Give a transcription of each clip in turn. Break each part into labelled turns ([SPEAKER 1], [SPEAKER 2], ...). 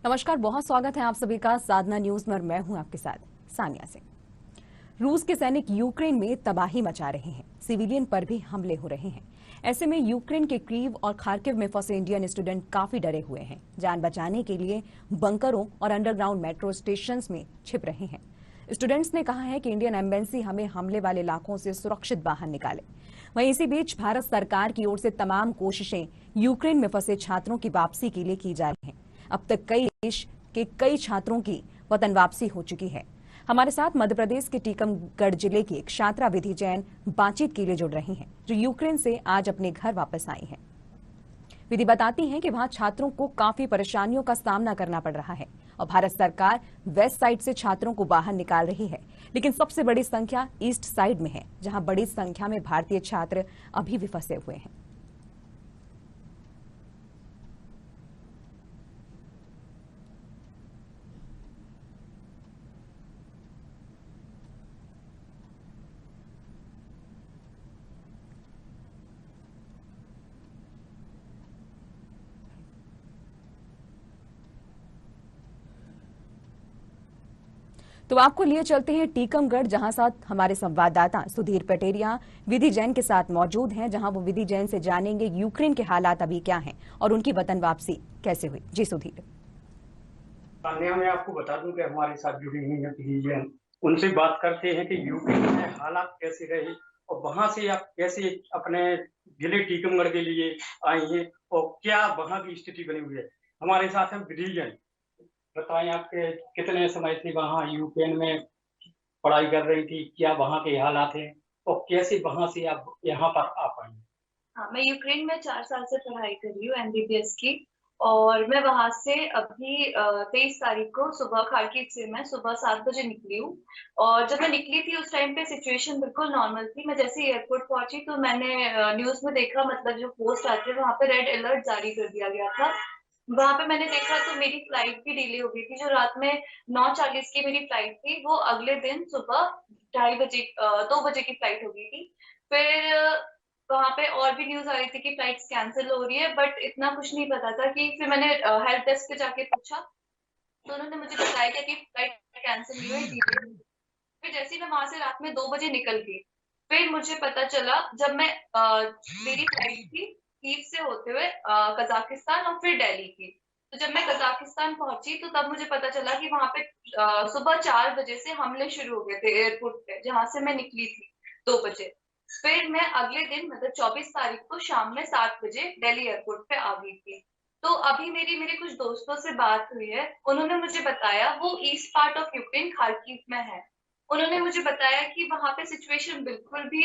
[SPEAKER 1] नमस्कार, बहुत स्वागत है आप सभी का साधना न्यूज में और मैं हूं आपके साथ सानिया सिंह। रूस के सैनिक यूक्रेन में तबाही मचा रहे हैं, सिविलियन पर भी हमले हो रहे हैं। ऐसे में यूक्रेन के कीव और खार्किव में फंसे इंडियन स्टूडेंट काफी डरे हुए हैं। जान बचाने के लिए बंकरों और अंडरग्राउंड मेट्रो स्टेशन में छिप रहे हैं। स्टूडेंट्स ने कहा है कि इंडियन एम्बेसी हमें हमले वाले इलाकों से सुरक्षित बाहर निकाले। वहीं इसी बीच भारत सरकार की ओर से तमाम कोशिशें यूक्रेन में फंसे छात्रों की वापसी के लिए की जा रही हैं। अब तक कई देश के कई छात्रों की वतन वापसी हो चुकी है। हमारे साथ मध्य प्रदेश के टीकमगढ़ जिले की एक छात्रा विधि जैन बातचीत के लिए जुड़ रही हैं, जो यूक्रेन से आज अपने घर वापस आई हैं। विधि बताती हैं कि वहां छात्रों को काफी परेशानियों का सामना करना पड़ रहा है और भारत सरकार वेस्ट साइड से छात्रों को बाहर निकाल रही है, लेकिन सबसे बड़ी संख्या ईस्ट साइड में है, जहां बड़ी संख्या में भारतीय छात्र अभी भी फंसे हुए हैं। तो आपको लिए चलते हैं टीकमगढ़, जहां साथ हमारे संवाददाता सुधीर पटेरिया विधि जैन के साथ मौजूद हैं, जहां वो विधि जैन से जानेंगे यूक्रेन के हालात अभी क्या हैं और उनकी वतन वापसी कैसे हुई। जी सुधीर।
[SPEAKER 2] तान्या, मैं आपको बता दूं कि हमारे साथ जुड़ी हुई है विधि जैन। उनसे बात करते हैं कि यूक्रेन में हालात कैसे रहे और वहां से आप कैसे अपने जिले टीकमगढ़ के लिए आई हैं और क्या वहां की स्थिति बनी हुई है। हमारे साथ है विधि जैन। बताएं, आपके कितने समय से वहां यूक्रेन में पढ़ाई कर रही थी, क्या वहां के हालात हैं और कैसे वहां से आप यहाँ पर आ पाई।
[SPEAKER 3] हाँ, मैं यूक्रेन में 4 साल से पढ़ाई कर रही हूँ एमबीबीएस की। और मैं वहां से अभी 23 तारीख को सुबह खार्किव से मैं सुबह 7 बजे निकली हूँ। और जब मैं निकली थी उस टाइम पे सिचुएशन बिल्कुल नॉर्मल थी। मैं जैसे एयरपोर्ट पहुंची तो मैंने न्यूज में देखा, मतलब जो पोस्ट आते हैं वहां पे रेड अलर्ट जारी कर दिया गया था। वहां पे मैंने देखा तो मेरी फ्लाइट भी डिले हो गई थी। जो रात में 9:40 की मेरी फ्लाइट थी, वो अगले दिन सुबह 2:30 बजे 2 बजे की फ्लाइट हो गई थी। फिर वहां पे और भी न्यूज आ रही थी कि फ्लाइट्स कैंसिल हो रही है, बट इतना कुछ नहीं पता था। कि फिर मैंने हेल्प डेस्क पे जाके पूछा तो उन्होंने मुझे बताया कि फ्लाइट कैंसिल नहीं हुई, delay हुई। फिर जैसे ही मैं वहां से रात में 2 बजे निकल गई, फिर मुझे पता चला जब मैं मेरी फ्लाइट थी कीव से होते हुए कजाकिस्तान और फिर दिल्ली की। तो जब मैं कजाकिस्तान पहुंची तो तब मुझे पता चला कि वहां पे सुबह 4 बजे से हमले शुरू हो गए थे एयरपोर्ट पे, जहां से मैं निकली थी 2 बजे। फिर मैं अगले दिन मतलब 24 तारीख को शाम में 7 बजे दिल्ली एयरपोर्ट पे आ गई थी। तो अभी मेरे कुछ दोस्तों से बात हुई है, उन्होंने मुझे बताया, वो east part of Ukraine Kharkiv में है। उन्होंने मुझे बताया कि वहां पे सिचुएशन बिल्कुल भी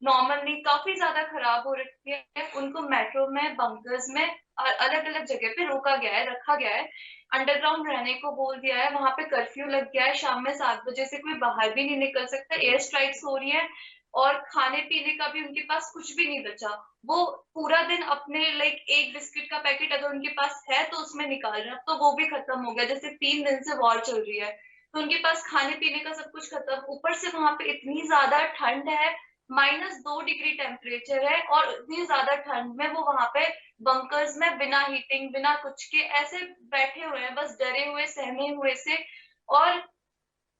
[SPEAKER 3] नॉर्मल नहीं, काफी ज्यादा खराब हो रखी है। उनको मेट्रो में, बंकर्स में अलग अलग जगह पे रोका गया है, रखा गया है। अंडरग्राउंड रहने को बोल दिया है। वहां पे कर्फ्यू लग गया है, शाम में 7 बजे से कोई बाहर भी नहीं निकल सकता। एयर स्ट्राइक्स हो रही है और खाने पीने का भी उनके पास कुछ भी नहीं बचा। वो पूरा दिन अपने लाइक एक बिस्किट का पैकेट अगर उनके पास है तो उसमें निकाल रहे हैं। अब तो वो भी खत्म हो गया, जैसे 3 दिन से वॉर चल रही है तो उनके पास खाने पीने का सब कुछ खत्म। ऊपर से वहां पे इतनी ज्यादा ठंड है, -2 डिग्री टेम्परेचर है। और इतनी ज्यादा ठंड में वो वहां पे बंकर्स में बिना हीटिंग बिना कुछ के ऐसे बैठे हुए हैं, बस डरे हुए सहमे हुए से। और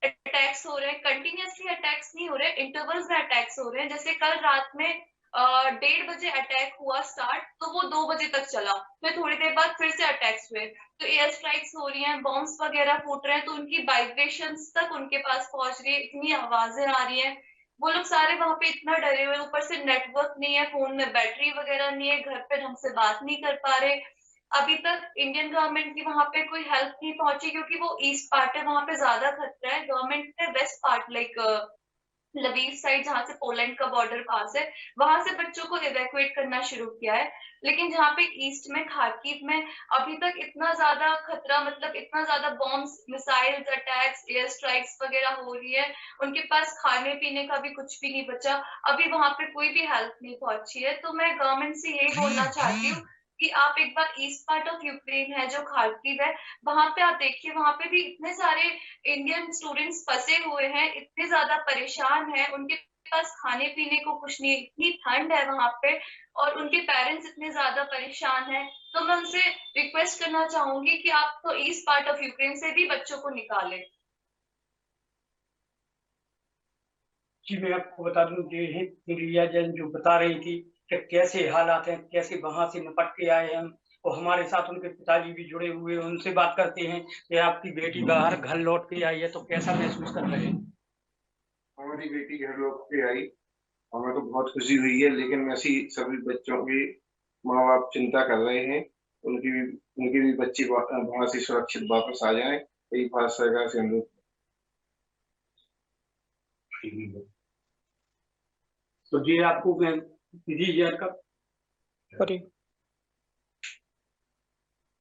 [SPEAKER 3] अटैक्स हो रहे हैं, कंटिन्यूअसली अटैक्स नहीं हो रहे, इंटरवल्स में अटैक्स हो रहे हैं। जैसे कल रात में 1:30 बजे अटैक हुआ स्टार्ट, तो वो 2 बजे तक चला। फिर थोड़ी देर बाद फिर से अटैक्स हुए। तो एयर स्ट्राइक्स हो रही हैं, बॉम्ब्स वगैरह फूट रहे हैं, तो उनकी वाइब्रेशंस तक उनके पास पहुंच रही है, इतनी आवाजें आ रही हैं। वो लोग सारे वहां पे इतना डरे हुए, ऊपर से नेटवर्क नहीं है, फोन में बैटरी वगैरह नहीं है, घर पे ढंग से बात नहीं कर पा रहे। अभी तक इंडियन गवर्नमेंट की वहां पे कोई हेल्प नहीं पहुंची, क्योंकि वो ईस्ट पार्ट है, वहां पे ज्यादा खतरा है। गवर्नमेंट ने west part like Lviv side, जहां से पोलैंड का बॉर्डर पास है, वहां से बच्चों को इवैक्यूएट करना शुरू किया है। लेकिन जहाँ पे ईस्ट में खार्किव में अभी तक इतना ज्यादा खतरा, मतलब इतना ज्यादा bombs, missiles attacks, air strikes वगैरह हो रही है, उनके पास खाने पीने का भी कुछ भी नहीं बचा। अभी वहां पे कोई भी हेल्प नहीं पहुंची है। तो मैं गवर्नमेंट से यही बोलना चाहती हूँ कि आप एक बार ईस्ट पार्ट ऑफ यूक्रेन है जो खार्किव है, वहां पे आप देखिए, वहां पे भी इतने सारे इंडियन स्टूडेंट्स फंसे हुए हैं, इतने ज्यादा परेशान हैं, उनके पास खाने पीने को कुछ नहीं, इतनी ठंड है वहां पे और उनके पेरेंट्स इतने ज्यादा परेशान हैं। तो मैं उनसे रिक्वेस्ट करना चाहूंगी कि आप तो ईस्ट पार्ट ऑफ यूक्रेन से भी बच्चों को निकालें।
[SPEAKER 2] जी मैं आपको बता दूं कि रिया जैन जो बता रही थी कि कैसे हालात हैं, कैसे वहां से निपट के आए हैं। और हमारे साथ उनके पिताजी भी जुड़े हुए हैं, उनसे बात करते हैं कि आपकी बेटी बाहर घर लौट के आई है तो कैसा महसूस कर रहे हैं।
[SPEAKER 4] हमारी बेटी घर लौट के आई, हमें तो बहुत खुशी हुई है, लेकिन ऐसी सभी बच्चों के माँ बाप चिंता कर रहे हैं। उनकी भी बच्ची वहां से सुरक्षित वापस आ जाए, यही भारत सरकार से अनुरोध।
[SPEAKER 2] तो ये आपको मैं विधि जैन का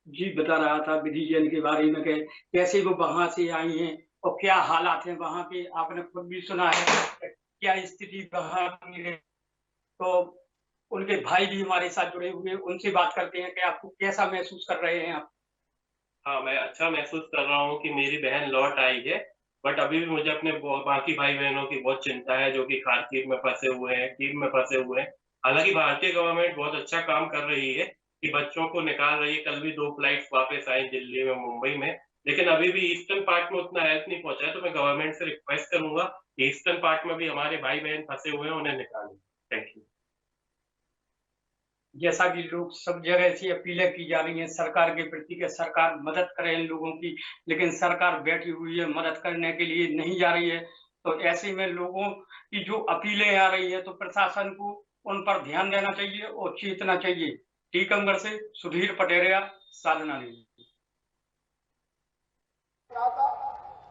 [SPEAKER 2] जी बता रहा था, विधि जैन के बारे में कि कैसे वो वहां से आई हैं और क्या हालात हैं वहां के। आपने खुद भी सुना है क्या स्थिति वहां की है। तो उनके भाई भी हमारे साथ जुड़े हुए हैं, उनसे बात करते हैं कि आपको कैसा महसूस कर रहे हैं आप।
[SPEAKER 5] हाँ, मैं अच्छा महसूस कर रहा हूँ कि मेरी बहन लौट आई है। बट अभी भी मुझे अपने बाकी भाई बहनों की बहुत चिंता है जो कि खार्किव में फंसे हुए हैं, कीव में फंसे हुए हैं। हालांकि भारतीय गवर्नमेंट बहुत अच्छा काम कर रही है कि बच्चों को निकाल रही है। कल भी 2 फ्लाइट्स वापस आई दिल्ली में, मुंबई में। लेकिन अभी भी ईस्टर्न पार्ट में उतना हेल्प नहीं पहुंचा है। तो मैं गवर्नमेंट से रिक्वेस्ट करूंगा कि ईस्टर्न पार्ट में भी हमारे भाई बहन फंसे हुए हैं, उन्हें निकालें। Thank you.
[SPEAKER 2] जैसा कि लोग सब जगह से अपीलें की जा रही हैं सरकार के प्रति कि सरकार मदद करे इन लोगों की, लेकिन सरकार बैठी हुई है, मदद करने के लिए नहीं जा रही है। तो ऐसे में लोगों की जो अपीलें आ रही है तो प्रशासन को उन पर ध्यान देना चाहिए और चेतना चाहिए। टीकमगढ़ से सुधीर पटेरिया, साधना न्यूज।